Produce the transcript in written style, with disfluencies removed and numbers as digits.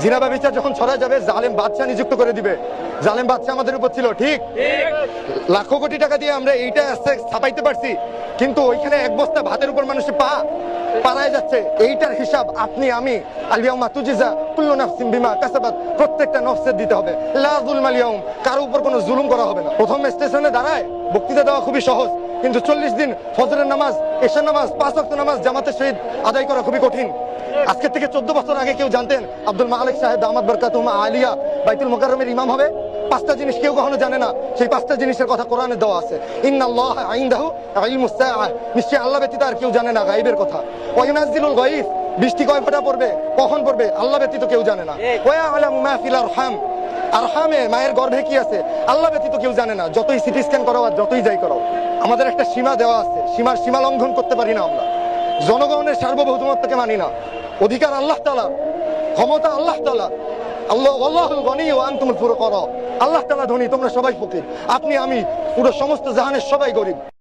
জিনা ব্যভিচার যখন ছড়া যাবে জালেম বাদশা নিযুক্ত করে দিবে। জালেম বাদশা আমাদের উপর ছিল, ঠিক? লাখো কোটি টাকা দিয়ে আমরা এইটা ছাপাইতে পারছি, কিন্তু ওইখানে এক বস্তা ভাতের উপর মানুষের পাড়ায় যাচ্ছে। এইটার হিসাব আপনি আমি আলিয়াউমা তুজিজা কুল্লু নাফসিন বিমা কাসাবাত, প্রত্যেকটা নফসের দিতে হবে। লা যুলমাল ইয়াউম, কারো উপর কোনো জুলুম করা হবে না। প্রথম স্টেশনে দাঁড়ায় বক্তৃতা দেওয়া খুবই সহজ, কিন্তু 40 দিন ফজরের নামাজ, এশার নামাজ, 5 ওয়াক্ত নামাজ জামাতের সহিত আদায় করা খুবই কঠিন। আজকে থেকে 14 বছর আগে কেউ জানতেন আব্দুল মালিক সাহেব দামাত বরকাতুহুম আলিয়া বাইতুল মুকাররমের ইমাম হবে? 5টা জিনিস কেউ কখনো জানে না। সেই 5টা জিনিসের কথা কোরআনে দেওয়া আছে। ইন্নাল্লাহা ইনদাহু ইলমুস সাআহ, নিশ্চয়ই আল্লাহ ব্যতীত আর কেউ জানে না গায়বের কথা। ওয়া ইউনাজ্জিলুল গায়ব, বৃষ্টি কয় ফোঁটা পড়বে, কখন পড়বে, আল্লাহ ব্যতীত কেউ জানে না। ওয়া ইয়ালামু মা ফিল আরহাম, আরহামে মায়ের গর্ভে কি আছে আল্লাহ ব্যতীত কেউ জানে না। যতই সিটি স্ক্যান করাও আর যতই যাই করাও, আমাদের একটা সীমা দেওয়া আছে, সীমা লঙ্ঘন করতে পারি না আমরা। জনগণের সার্বভৌমত্বকে মানি না। অধিকার আল্লাহ তাআলা, ক্ষমতা আল্লাহ তাআলা। আল্লাহুল গনি ওয়া আনতুমুল ফুকারা, আল্লাহ তাআলা ধনী, তোমরা সবাই ফকির। আপনি আমি পুরো সমস্ত জাহানের সবাই গরিব।